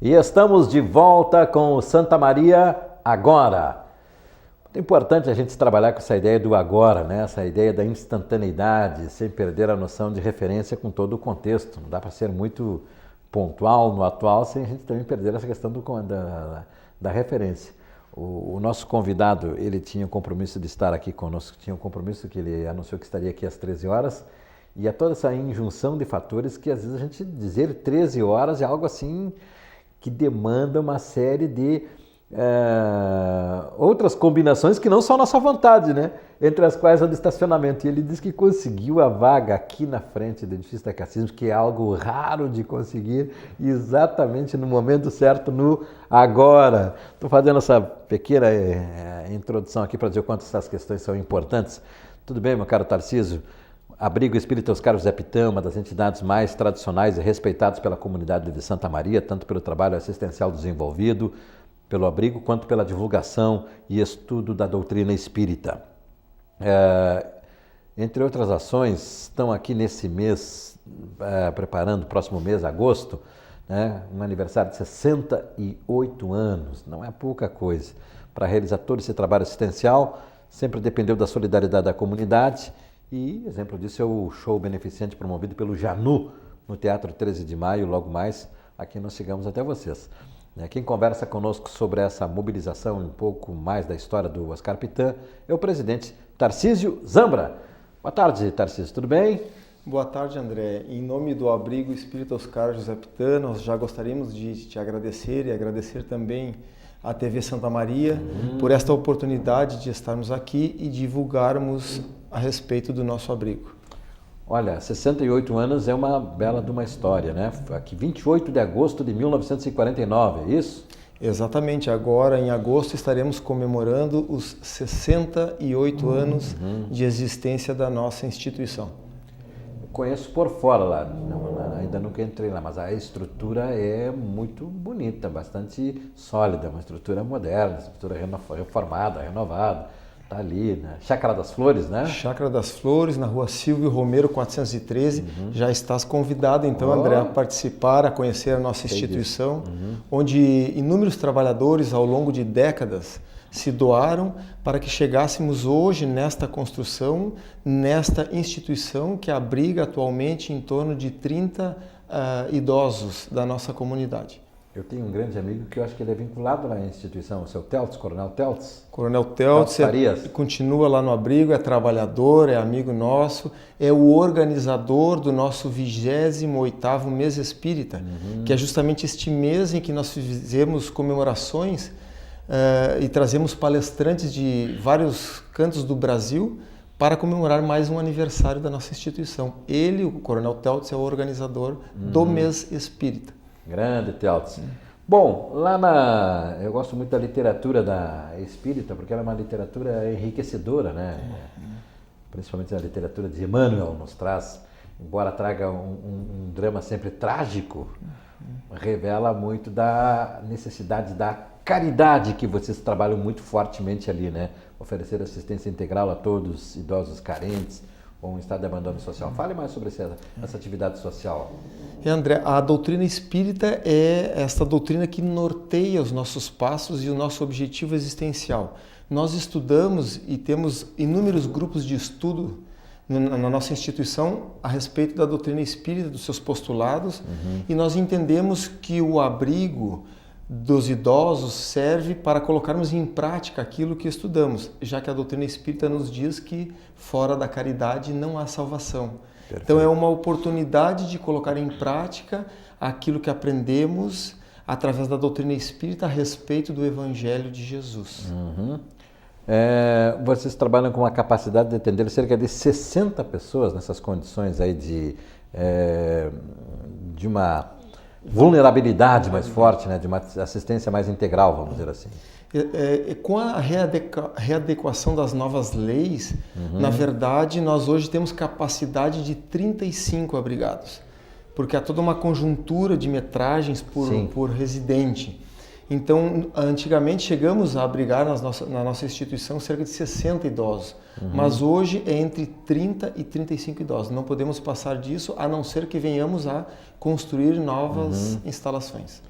E estamos de volta com o Santa Maria Agora. É importante a gente trabalhar com essa ideia do agora, né? Essa ideia da instantaneidade, sem perder a noção de referência com todo o contexto. Não dá para ser muito pontual no atual sem a gente também perder essa questão da referência. O nosso convidado, ele tinha o compromisso de estar aqui conosco, tinha um compromisso que ele anunciou que estaria aqui às 13 horas, e é toda essa injunção de fatores que às vezes a gente dizer 13 horas é algo assim que demanda uma série de outras combinações que não são nossa vontade, né? Entre as quais a do estacionamento. E ele disse que conseguiu a vaga aqui na frente do edifício da Cassismo, que é algo raro de conseguir, exatamente no momento certo, no agora. Estou fazendo essa pequena introdução aqui para dizer o quanto essas questões são importantes. Tudo bem, meu caro Tarcísio? Abrigo Espírita Oscar José Pitã, uma das entidades mais tradicionais e respeitadas pela comunidade de Santa Maria, tanto pelo trabalho assistencial desenvolvido, pelo abrigo, quanto pela divulgação e estudo da doutrina espírita. Entre outras ações, estão aqui nesse mês, preparando o próximo mês, agosto, né, um aniversário de 68 anos, não é pouca coisa. Para realizar todo esse trabalho assistencial, sempre dependeu da solidariedade da comunidade. E exemplo disso é o show beneficente promovido pelo Janu, no Teatro 13 de Maio, logo mais, aqui nós chegamos até vocês. Quem conversa conosco sobre essa mobilização e um pouco mais da história do Oscar Pitã é o presidente Tarcísio Zambra. Boa tarde, Tarcísio, tudo bem? Boa tarde, André. Em nome do Abrigo Espírita Oscar José Pitã, nós já gostaríamos de te agradecer e agradecer também à TV Santa Maria por esta oportunidade de estarmos aqui e divulgarmos a respeito do nosso abrigo. Olha, 68 anos é uma bela de uma história, né? Aqui 28 de agosto de 1949, é isso? Exatamente, agora em agosto estaremos comemorando os 68 anos de existência da nossa instituição. Conheço por fora lá, ainda nunca entrei lá, mas a estrutura é muito bonita, bastante sólida, uma estrutura moderna, estrutura reformada, renovada, está ali, né? Chácara das Flores, né? Chácara das Flores, na rua Silvio Romero 413, já estás convidado então, André, a participar, a conhecer a nossa instituição, onde inúmeros trabalhadores ao longo de décadas se doaram para que chegássemos hoje nesta construção, nesta instituição que abriga atualmente em torno de 30 idosos da nossa comunidade. Eu tenho um grande amigo que eu acho que ele é vinculado à instituição, o seu Teltz, Coronel Teltz. Coronel Teltz continua lá no abrigo, é trabalhador, é amigo nosso, é o organizador do nosso 28º mês espírita, que é justamente este mês em que nós fizemos comemorações e trazemos palestrantes de vários cantos do Brasil para comemorar mais um aniversário da nossa instituição. Ele, o Coronel Teltz, é o organizador do mês espírita. Grande Teltz. Bom, eu gosto muito da literatura da espírita, porque ela é uma literatura enriquecedora, né? Principalmente a literatura de Emmanuel nos traz, embora traga um drama sempre trágico, revela muito da necessidade da caridade que vocês trabalham muito fortemente ali, né? Oferecer assistência integral a todos, idosos carentes, ou em estado de abandono social. Fale mais sobre essa atividade social. André, a doutrina espírita é esta doutrina que norteia os nossos passos e o nosso objetivo existencial. Nós estudamos e temos inúmeros grupos de estudo na nossa instituição a respeito da doutrina espírita, dos seus postulados, e nós entendemos que o abrigo dos idosos serve para colocarmos em prática aquilo que estudamos, já que a doutrina espírita nos diz que fora da caridade não há salvação. Perfeito. Então é uma oportunidade de colocar em prática aquilo que aprendemos através da doutrina espírita a respeito do Evangelho de Jesus. Vocês trabalham com a capacidade de atender cerca de 60 pessoas nessas condições aí de uma vulnerabilidade mais forte, né? De uma assistência mais integral, vamos dizer assim. Com a readequação das novas leis, na verdade, nós hoje temos capacidade de 35 abrigados, porque há toda uma conjuntura de metragens por residente. Então, antigamente chegamos a abrigar na nossa instituição cerca de 60 idosos, mas hoje é entre 30 e 35 idosos. Não podemos passar disso, a não ser que venhamos a construir novas instalações.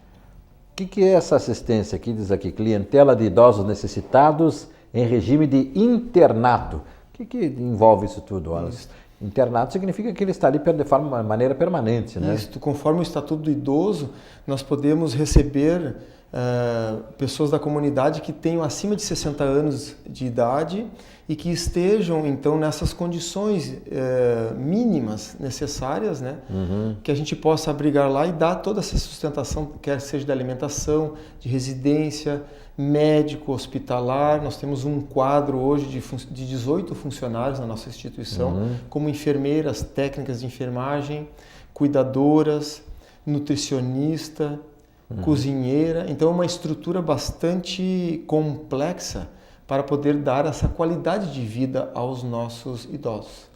que é essa assistência aqui? Diz aqui, clientela de idosos necessitados em regime de internato. O que envolve isso tudo? Internato significa que ele está ali de maneira permanente, né? Isso, conforme o Estatuto do Idoso, nós podemos receber pessoas da comunidade que tenham acima de 60 anos de idade e que estejam, então, nessas condições mínimas necessárias, né? Que a gente possa abrigar lá e dar toda essa sustentação, quer seja de alimentação, de residência, médico, hospitalar. Nós temos um quadro hoje de 18 funcionários na nossa instituição, como enfermeiras, técnicas de enfermagem, cuidadoras, nutricionista, cozinheira. Então é uma estrutura bastante complexa para poder dar essa qualidade de vida aos nossos idosos.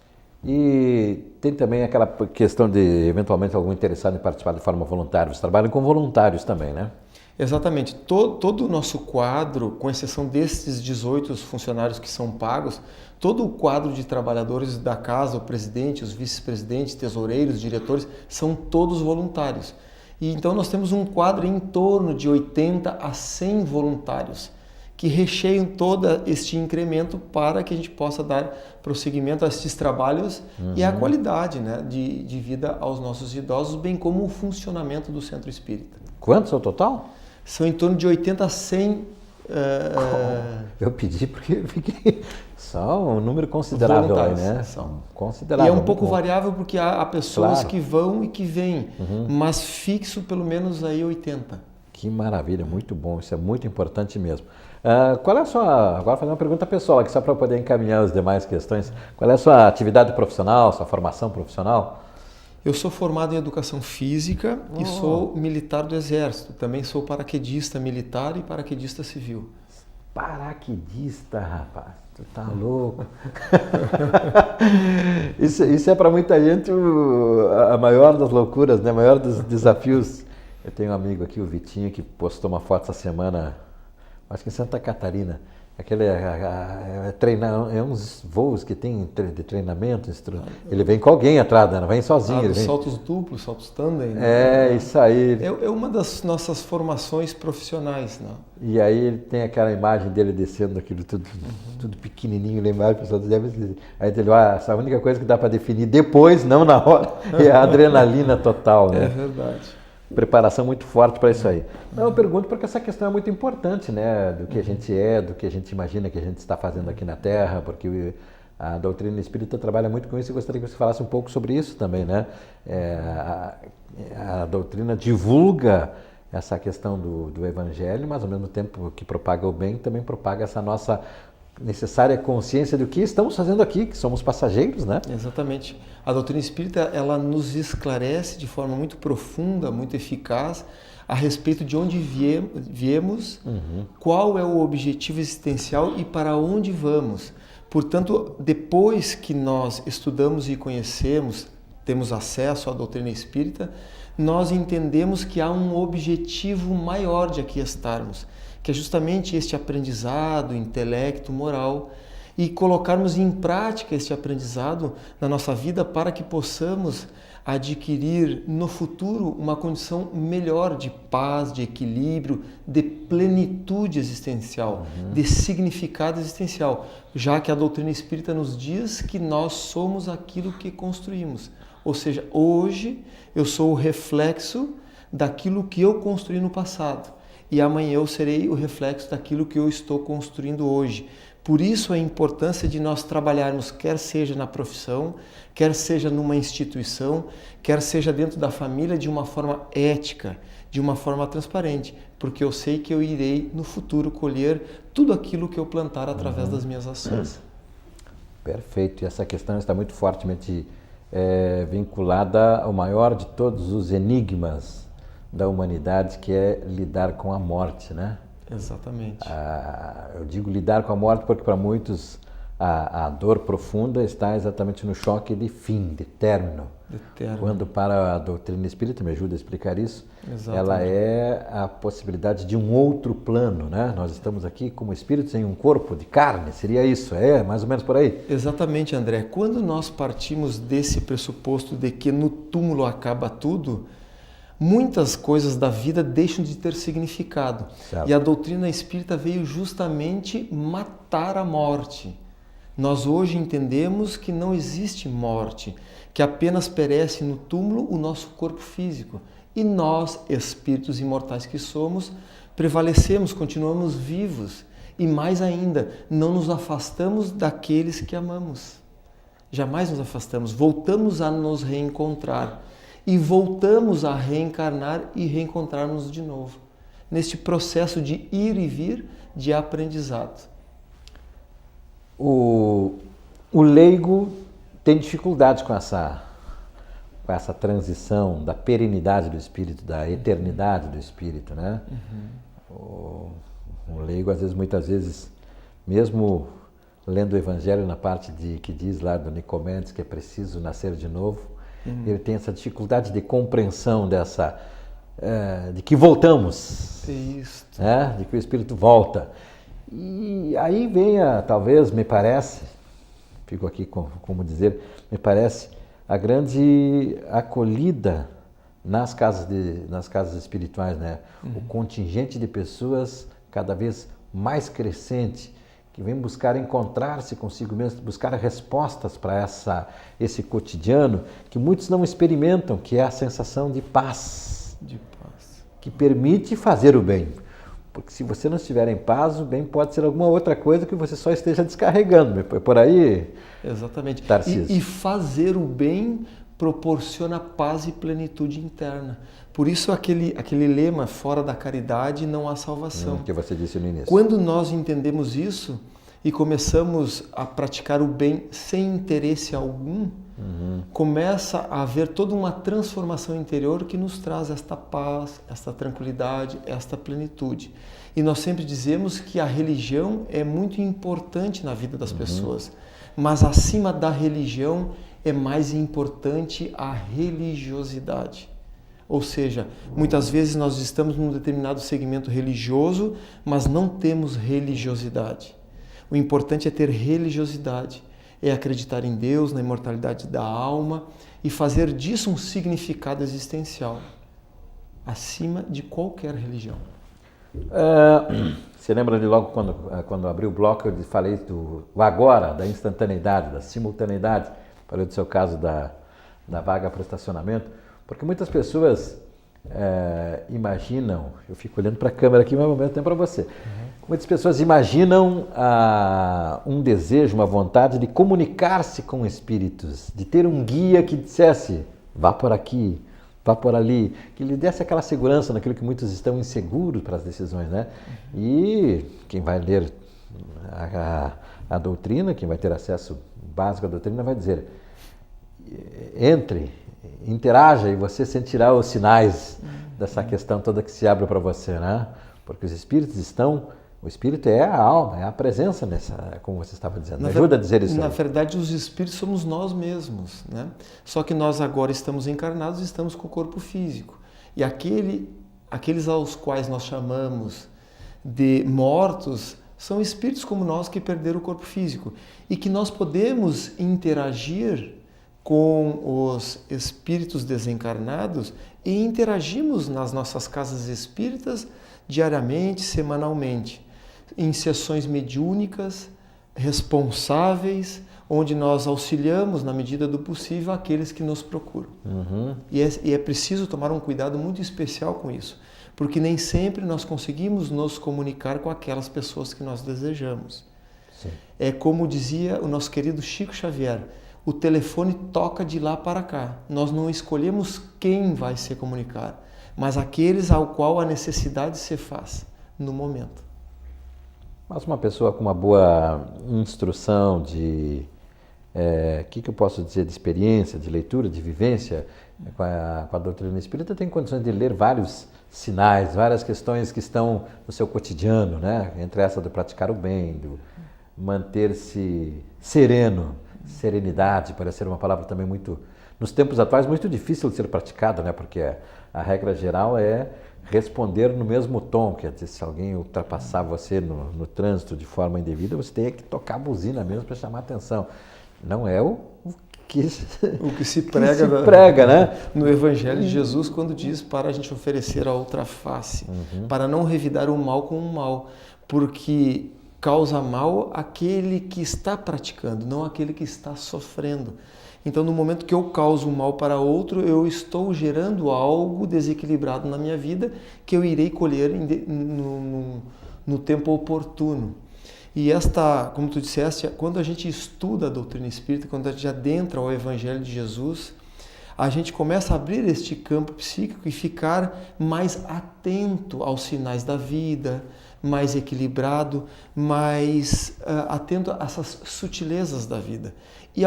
E tem também aquela questão de, eventualmente, algum interessado em participar de forma voluntária. Vocês trabalham com voluntários também, né? Exatamente. Todo o nosso quadro, com exceção desses 18 funcionários que são pagos, todo o quadro de trabalhadores da casa, o presidente, os vice-presidentes, tesoureiros, diretores, são todos voluntários. E então nós temos um quadro em torno de 80 a 100 voluntários que recheiam todo este incremento para que a gente possa dar prosseguimento a esses trabalhos e a qualidade, né, de vida aos nossos idosos, bem como o funcionamento do Centro Espírita. Quantos ao total? São em torno de 80 a 100. Eu pedi porque eu fiquei só um número considerável aí, né? São. Considerável. E é um pouco variável porque há pessoas que vão e que vêm, mas fixo pelo menos aí 80. Que maravilha, muito bom, isso é muito importante mesmo. Qual é a sua, agora fazer uma pergunta pessoal aqui só para eu poder encaminhar as demais questões. Qual é a sua atividade profissional, sua formação profissional? Eu sou formado em Educação Física e sou militar do Exército. Também sou paraquedista militar e paraquedista civil. Paraquedista, rapaz, tu tá louco. Isso é para muita gente a maior das loucuras, né? A maior dos desafios. Eu tenho um amigo aqui, o Vitinho, que postou uma foto essa semana, acho que em Santa Catarina. Aquele é uns voos que tem de treinamento. Ele vem com alguém atrás, não vem sozinho. Ele vem... Saltos duplos, saltos tandem. Né? Isso aí. É uma das nossas formações profissionais. Né? E aí ele tem aquela imagem dele descendo aquilo tudo pequenininho lá embaixo. O pessoal deve dizer. Aí ele essa é a única coisa que dá para definir depois, não na hora, é a adrenalina total. Né? É verdade. Preparação muito forte para isso aí. Eu pergunto porque essa questão é muito importante, né? Do que a gente é, do que a gente imagina que a gente está fazendo aqui na Terra, porque a doutrina espírita trabalha muito com isso e gostaria que você falasse um pouco sobre isso também, né? A doutrina divulga essa questão do Evangelho, mas ao mesmo tempo que propaga o bem, também propaga essa nossa necessária consciência do que estamos fazendo aqui, que somos passageiros, né? Exatamente. A doutrina espírita, ela nos esclarece de forma muito profunda, muito eficaz, a respeito de onde viemos, qual é o objetivo existencial e para onde vamos. Portanto, depois que nós estudamos e conhecemos, temos acesso à doutrina espírita, nós entendemos que há um objetivo maior de aqui estarmos, que é justamente este aprendizado, intelecto, moral, e colocarmos em prática este aprendizado na nossa vida para que possamos adquirir no futuro uma condição melhor de paz, de equilíbrio, de plenitude existencial, de significado existencial, já que a doutrina espírita nos diz que nós somos aquilo que construímos. Ou seja, hoje eu sou o reflexo daquilo que eu construí no passado. E amanhã eu serei o reflexo daquilo que eu estou construindo hoje. Por isso a importância de nós trabalharmos, quer seja na profissão, quer seja numa instituição, quer seja dentro da família, de uma forma ética, de uma forma transparente, porque eu sei que eu irei no futuro colher tudo aquilo que eu plantar através das minhas ações. Perfeito. E essa questão está muito fortemente vinculada ao maior de todos os enigmas da humanidade, que é lidar com a morte, né? Exatamente. Eu digo lidar com a morte porque para muitos a dor profunda está exatamente no choque de fim, de término. Quando para a doutrina espírita, me ajuda a explicar isso, ela é a possibilidade de um outro plano, né? Nós estamos aqui como espíritos em um corpo de carne, seria isso? É mais ou menos por aí? Exatamente, André. Quando nós partimos desse pressuposto de que no túmulo acaba tudo, muitas coisas da vida deixam de ter significado. Certo. E a doutrina espírita veio justamente matar a morte. Nós hoje entendemos que não existe morte, que apenas perece no túmulo o nosso corpo físico. E nós, espíritos imortais que somos, prevalecemos, continuamos vivos. E mais ainda, não nos afastamos daqueles que amamos. Jamais nos afastamos, voltamos a nos reencontrar. E voltamos a reencarnar e reencontrarmos de novo. Neste processo de ir e vir de aprendizado. O leigo tem dificuldade com essa transição da perenidade do espírito, da eternidade do espírito, né? O leigo, muitas vezes, mesmo lendo o Evangelho na parte que diz lá do Nicomedes que é preciso nascer de novo, ele tem essa dificuldade de compreensão de que voltamos, né? De que o espírito volta. E aí vem, talvez, me parece, fico aqui como dizer, me parece a grande acolhida nas casas espirituais, né? O contingente de pessoas cada vez mais crescente, que vem buscar encontrar-se consigo mesmo, buscar respostas para esse cotidiano que muitos não experimentam, que é a sensação de paz, que permite fazer o bem. Porque se você não estiver em paz, o bem pode ser alguma outra coisa que você só esteja descarregando. Por aí, exatamente. Tarcísio. E fazer o bem proporciona paz e plenitude interna. Por isso aquele lema, fora da caridade não há salvação. Que você disse no início. Quando nós entendemos isso e começamos a praticar o bem sem interesse algum, começa a haver toda uma transformação interior que nos traz esta paz, esta tranquilidade, esta plenitude. E nós sempre dizemos que a religião é muito importante na vida das pessoas, mas acima da religião é mais importante a religiosidade. Ou seja, muitas vezes nós estamos num determinado segmento religioso, mas não temos religiosidade. O importante é ter religiosidade, é acreditar em Deus, na imortalidade da alma e fazer disso um significado existencial, acima de qualquer religião. Você lembra de logo quando abri o bloco, eu falei do agora, da instantaneidade, da simultaneidade, falei do seu caso da vaga para o estacionamento, porque muitas pessoas imaginam, eu fico olhando para a câmera aqui, mas ao mesmo tempo para você, muitas pessoas imaginam um desejo, uma vontade de comunicar-se com espíritos, de ter um guia que dissesse, vá por aqui, vá por ali, que lhe desse aquela segurança naquilo que muitos estão inseguros para as decisões, né? E quem vai ler a doutrina, quem vai ter acesso básico à doutrina vai dizer, interaja e você sentirá os sinais dessa questão toda que se abre para você, né? Porque os espíritos o espírito é a alma, é a presença nessa, como você estava dizendo. Me ajuda a dizer isso. Na verdade, os espíritos somos nós mesmos, né? Só que nós agora estamos encarnados e estamos com o corpo físico. E aqueles aos quais nós chamamos de mortos são espíritos como nós que perderam o corpo físico e que nós podemos interagir com os espíritos desencarnados e interagimos nas nossas casas espíritas diariamente, semanalmente, em sessões mediúnicas, responsáveis, onde nós auxiliamos, na medida do possível, aqueles que nos procuram. E é preciso tomar um cuidado muito especial com isso, porque nem sempre nós conseguimos nos comunicar com aquelas pessoas que nós desejamos. Sim. É como dizia o nosso querido Chico Xavier, o telefone toca de lá para cá. Nós não escolhemos quem vai se comunicar, mas aqueles ao qual a necessidade se faz no momento. Mas uma pessoa com uma boa instrução de, que eu posso dizer, de experiência, de leitura, de vivência com a doutrina espírita, tem condições de ler vários sinais, várias questões que estão no seu cotidiano, né? Entre essa do praticar o bem, do manter-se sereno, serenidade, parece ser uma palavra também muito, nos tempos atuais, muito difícil de ser praticada, né? Porque a regra geral é responder no mesmo tom, quer dizer, se alguém ultrapassar você no trânsito de forma indevida, você tem que tocar a buzina mesmo para chamar a atenção. Não é o o que se prega, né? No Evangelho de Jesus, quando diz para a gente oferecer a outra face, para não revidar o mal com o mal, porque causa mal aquele que está praticando, não aquele que está sofrendo. Então, no momento que eu causo mal para outro, eu estou gerando algo desequilibrado na minha vida que eu irei colher no tempo oportuno. E como tu disseste, quando a gente estuda a doutrina espírita, quando a gente adentra ao Evangelho de Jesus, a gente começa a abrir este campo psíquico e ficar mais atento aos sinais da vida, mais equilibrado, mais atento a essas sutilezas da vida. E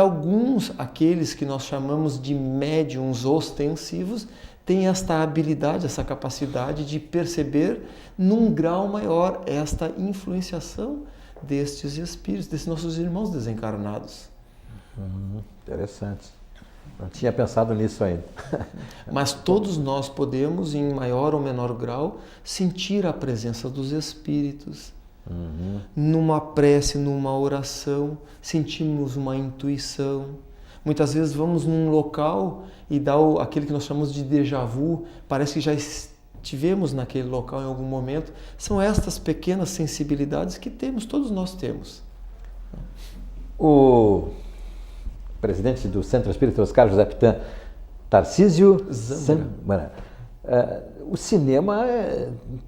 aqueles que nós chamamos de médiuns ostensivos, têm esta habilidade, essa capacidade de perceber num grau maior esta influenciação destes espíritos, desses nossos irmãos desencarnados. Interessante. Não tinha pensado nisso ainda. Mas todos nós podemos, em maior ou menor grau, sentir a presença dos espíritos. Numa prece, numa oração, sentimos uma intuição. Muitas vezes vamos num local e dá aquele que nós chamamos de déjà vu, parece que já estivemos naquele local em algum momento. São estas pequenas sensibilidades que todos nós temos. O presidente do Centro Espírita Oscar José Pitã, Tarcísio Zambra. O cinema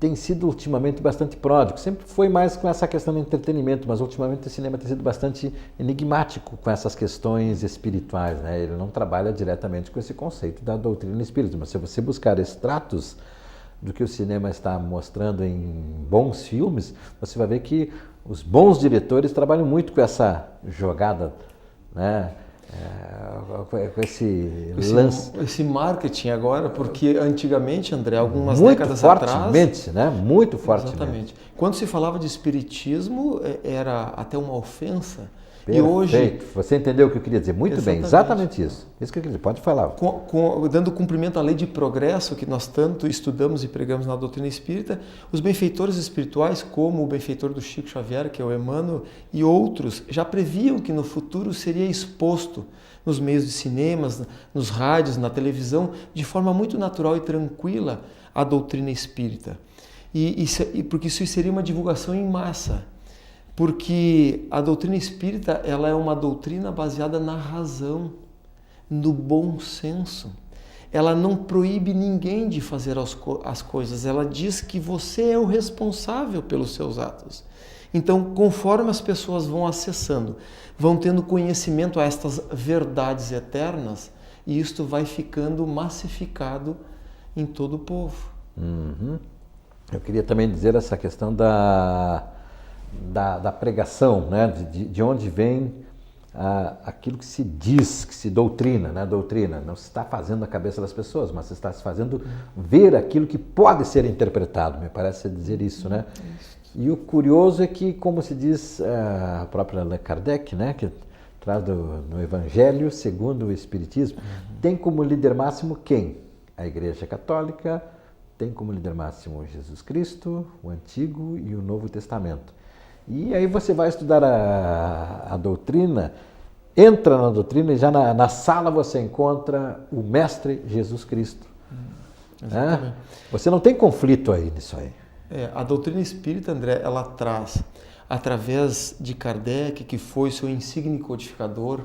tem sido ultimamente bastante pródigo, sempre foi mais com essa questão do entretenimento, mas ultimamente o cinema tem sido bastante enigmático com essas questões espirituais, né? Ele não trabalha diretamente com esse conceito da doutrina espírita, mas se você buscar extratos do que o cinema está mostrando em bons filmes, você vai ver que os bons diretores trabalham muito com essa jogada, né? Com esse lance. Esse marketing agora, porque antigamente, André, algumas muito décadas fortemente, atrás... né? Muito fortemente. Exatamente. Quando se falava de espiritismo, era até uma ofensa. Perfeito. E hoje... Você entendeu o que eu queria dizer. Muito bem, exatamente isso. Isso que eu queria dizer. Pode falar. Dando cumprimento à lei de progresso que nós tanto estudamos e pregamos na doutrina espírita, os benfeitores espirituais, como o benfeitor do Chico Xavier, que é o Emmanuel, e outros, já previam que no futuro seria exposto nos meios de cinemas, nos rádios, na televisão, de forma muito natural e tranquila, a doutrina espírita. Porque isso seria uma divulgação em massa. Porque a doutrina espírita, ela é uma doutrina baseada na razão, no bom senso. Ela não proíbe ninguém de fazer as coisas, ela diz que você é o responsável pelos seus atos. Então, conforme as pessoas vão acessando, vão tendo conhecimento a estas verdades eternas, e isto vai ficando massificado em todo o povo. Eu queria também dizer essa questão da pregação, né? De onde vem aquilo que se diz, que se doutrina, né? Doutrina não se está fazendo na cabeça das pessoas, mas se está se fazendo ver aquilo que pode ser interpretado, me parece dizer isso, né? E o curioso é que, como se diz a própria Allan Kardec, né? Que traz no Evangelho segundo o Espiritismo, tem como líder máximo quem? A Igreja Católica tem como líder máximo Jesus Cristo, o Antigo e o Novo Testamento. E aí você vai estudar a doutrina, entra na doutrina e já na sala você encontra o Mestre Jesus Cristo. Exatamente. Você não tem conflito aí nisso aí. A doutrina espírita, André, ela traz, através de Kardec, que foi seu insigne codificador,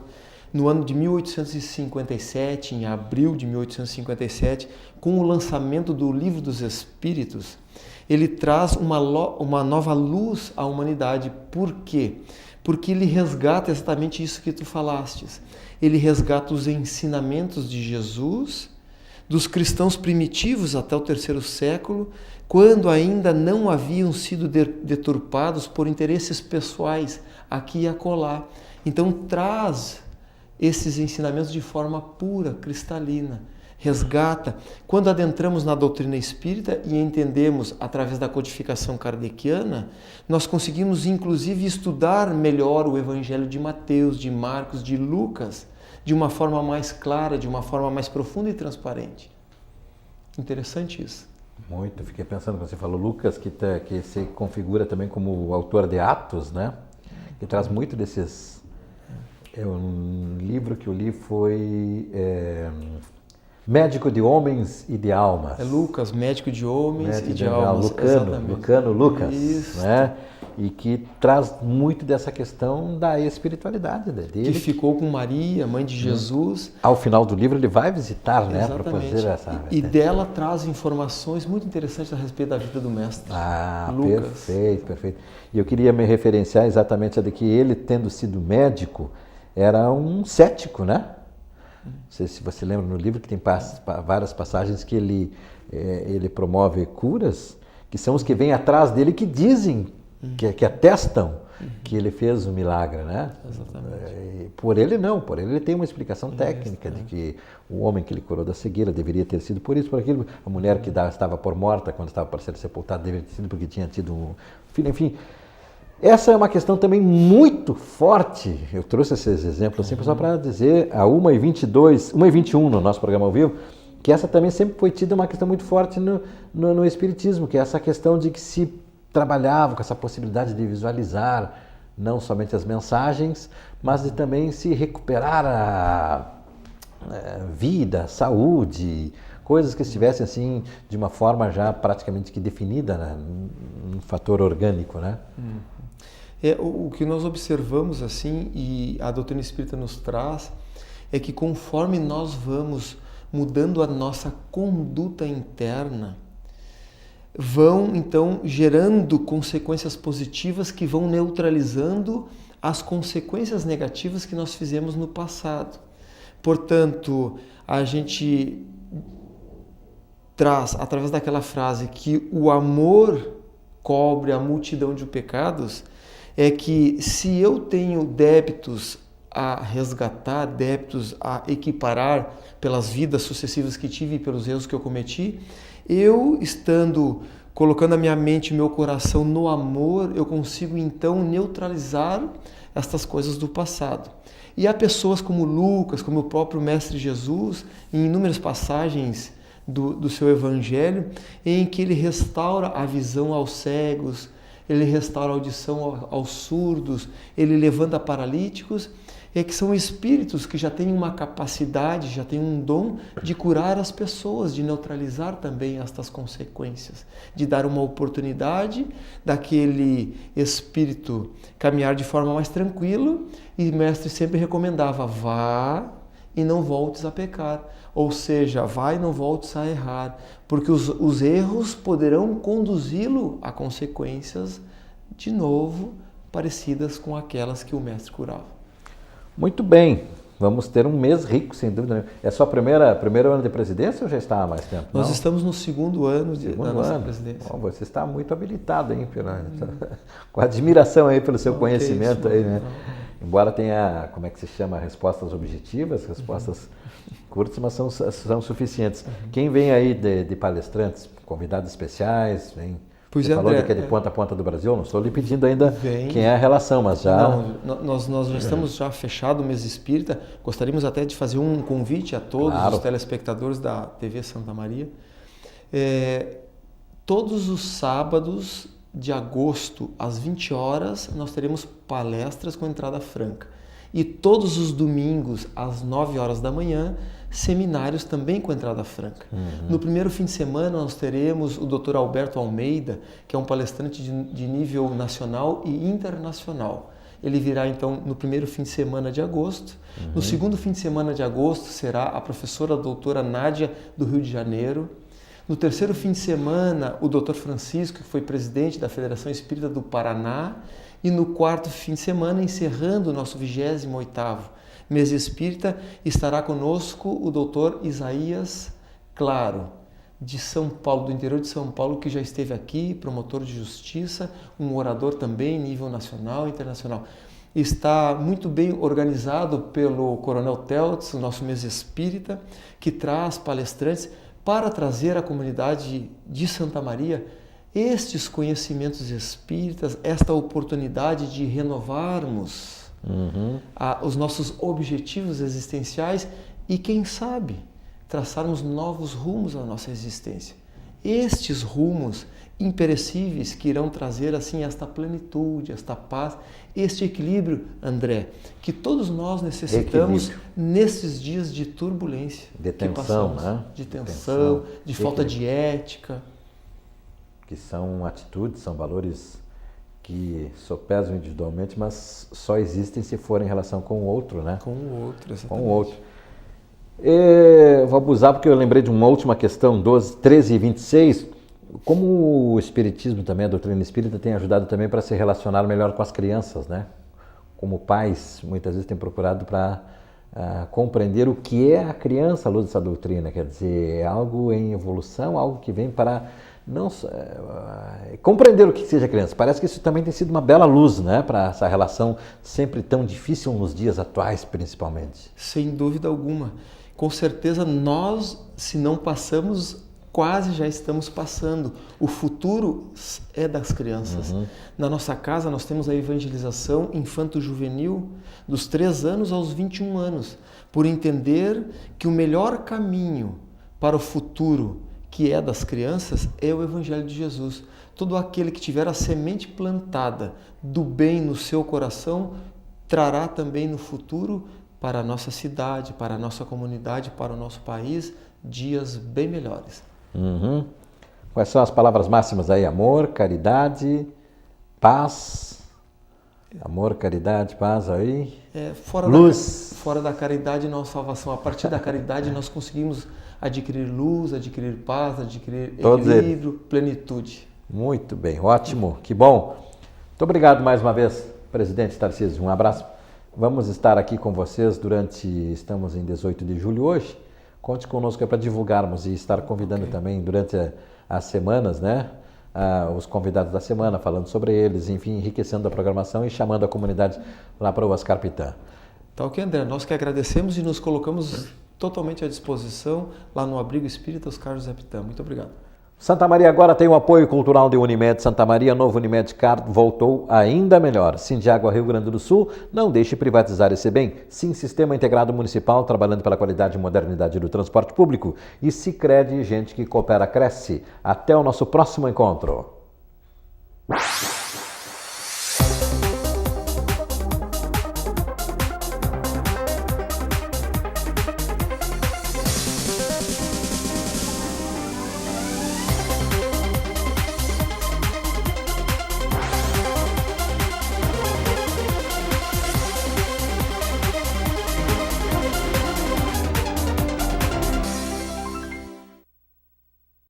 no ano de 1857, em abril de 1857, com o lançamento do Livro dos Espíritos, ele traz uma nova luz à humanidade. Por quê? Porque ele resgata exatamente isso que tu falastes. Ele resgata os ensinamentos de Jesus, dos cristãos primitivos até o 3º século, quando ainda não haviam sido deturpados por interesses pessoais aqui e acolá. Então traz esses ensinamentos de forma pura, cristalina. Resgata. Quando adentramos na doutrina espírita e entendemos através da codificação kardeciana, nós conseguimos inclusive estudar melhor o Evangelho de Mateus, de Marcos, de Lucas, de uma forma mais clara, de uma forma mais profunda e transparente. Interessante isso. Muito. Fiquei pensando quando você falou Lucas, que se configura também como o autor de Atos, né? Que traz muito desses Um livro que eu li foi Médico de Homens e de Almas. É Lucas, Médico de Homens e de Almas. Lucano Lucas, Isso. né? E que traz muito dessa questão da espiritualidade dele. Que ficou com Maria, mãe de Jesus. Ao final do livro ele vai visitar, né? Para Exatamente. fazer essa... E dela traz informações muito interessantes a respeito da vida do mestre. Lucas. Perfeito, perfeito. E eu queria me referenciar exatamente a de que ele, tendo sido médico, era um cético, né? Não sei se você lembra no livro que tem várias passagens que ele promove curas, que são os que vêm atrás dele que dizem, que atestam que ele fez um milagre, né? Exatamente. Por ele ele tem uma explicação técnica de que o homem que ele curou da cegueira deveria ter sido por isso, por aquilo, a mulher que estava por morta quando estava para ser sepultada deveria ter sido porque tinha tido um filho, enfim. Essa é uma questão também muito forte. Eu trouxe esses exemplos assim, só para dizer, a 1h22, 1h21 no nosso programa ao vivo, que essa também sempre foi tida uma questão muito forte no Espiritismo, que é essa questão de que se trabalhava com essa possibilidade de visualizar não somente as mensagens, mas de também se recuperar a vida, a saúde, coisas que estivessem assim de uma forma já praticamente que definida, né, um fator orgânico, né? O que nós observamos assim, e a doutrina espírita nos traz, é que conforme nós vamos mudando a nossa conduta interna, vão então gerando consequências positivas que vão neutralizando as consequências negativas que nós fizemos no passado. Portanto, a gente traz, através daquela frase que o amor cobre a multidão de pecados, é que se eu tenho débitos a resgatar, débitos a equiparar pelas vidas sucessivas que tive e pelos erros que eu cometi, eu colocando a minha mente e meu coração no amor, eu consigo então neutralizar estas coisas do passado. E há pessoas como Lucas, como o próprio Mestre Jesus, em inúmeras passagens do seu Evangelho, em que ele restaura a visão aos cegos, ele restaura a audição aos surdos, ele levanta paralíticos, que são espíritos que já têm uma capacidade, já têm um dom de curar as pessoas, de neutralizar também estas consequências, de dar uma oportunidade daquele espírito caminhar de forma mais tranquila, e o mestre sempre recomendava, vá e não voltes a pecar, ou seja, vá e não voltes a errar, porque os erros poderão conduzi-lo a consequências, de novo, parecidas com aquelas que o mestre curava. Muito bem, vamos ter um mês rico, sem dúvida. É só primeiro ano de presidência ou já está há mais tempo? Nós estamos no segundo ano da nossa presidência. Bom, você está muito habilitado, hein? Com admiração aí pelo seu conhecimento aí, né? Embora tenha, como é que se chama, respostas objetivas, respostas curtas, mas são suficientes. Quem vem aí de palestrantes, convidados especiais, vem... Você falou que é de ponta a ponta do Brasil, não estou lhe pedindo ainda quem é a relação, mas já... Não, nós já estamos fechado o mês espírita, gostaríamos até de fazer um convite a todos os telespectadores da TV Santa Maria. Todos os sábados de agosto, às 20 horas, nós teremos palestras com entrada franca. E todos os domingos, às 9 horas da manhã, seminários também com entrada franca. No primeiro fim de semana nós teremos o Dr. Alberto Almeida, que é um palestrante de nível nacional e internacional. Ele virá então no primeiro fim de semana de agosto. No segundo fim de semana de agosto será a professora doutora Nádia do Rio de Janeiro. No terceiro fim de semana, o Dr. Francisco, que foi presidente da Federação Espírita do Paraná. E no quarto fim de semana, encerrando o nosso 28º mês espírita, estará conosco o Dr. Isaías Claro, de São Paulo, do interior de São Paulo, que já esteve aqui, promotor de justiça, um orador também, nível nacional e internacional. Está muito bem organizado pelo Coronel Teltz, o nosso mês espírita, que traz palestrantes para trazer à comunidade de Santa Maria estes conhecimentos espíritas, esta oportunidade de renovarmos os nossos objetivos existenciais e, quem sabe, traçarmos novos rumos à nossa existência. estes rumos imperecíveis que irão trazer assim esta plenitude, esta paz, este equilíbrio, André, que todos nós necessitamos nesses dias de turbulência, de tensão, né? De tensão, de falta de ética. Que são atitudes, são valores que sopesam individualmente, mas só existem se forem em relação com o outro, né? Com o outro, exatamente. Com o outro. Vou abusar porque eu lembrei de uma última questão, 13 e 26. Como o Espiritismo também, a doutrina espírita, tem ajudado também para se relacionar melhor com as crianças, né? Como pais, muitas vezes têm procurado para compreender o que é a criança à luz dessa doutrina, quer dizer, é algo em evolução, algo que vem para não compreender o que seja criança. Parece que isso também tem sido uma bela luz, né? Para essa relação sempre tão difícil nos dias atuais, principalmente. Sem dúvida alguma. Com certeza nós, se não passamos, quase já estamos passando. O futuro é das crianças. Na nossa casa nós temos a evangelização infanto-juvenil dos 3 anos aos 21 anos, por entender que o melhor caminho para o futuro, que é das crianças, é o Evangelho de Jesus. Todo aquele que tiver a semente plantada do bem no seu coração, trará também no futuro para a nossa cidade, para a nossa comunidade, para o nosso país, dias bem melhores. Quais são as palavras máximas aí? Amor, caridade, paz. Amor, caridade, paz aí. Luz. Fora da caridade não há salvação. A partir da caridade nós conseguimos adquirir luz, adquirir paz, adquirir equilíbrio, plenitude. Muito bem, ótimo, que bom. Muito obrigado mais uma vez, presidente Tarcísio. Um abraço. Vamos estar aqui com vocês estamos em 18 de julho hoje. Conte conosco para divulgarmos e estar convidando também durante as semanas, né? Os convidados da semana, falando sobre eles, enfim, enriquecendo a programação e chamando a comunidade lá para o Oscar Pitã. Tá ok, André. Nós que agradecemos e nos colocamos totalmente à disposição lá no Abrigo Espírita Oscar José Pitã. Muito obrigado. Santa Maria agora tem o apoio cultural de Unimed Santa Maria. Novo Unimed Card voltou ainda melhor. Sindiágua Rio Grande do Sul, não deixe privatizar esse bem. Sim, Sistema Integrado Municipal, trabalhando pela qualidade e modernidade do transporte público. E Sicredi, gente que coopera, cresce. Até o nosso próximo encontro.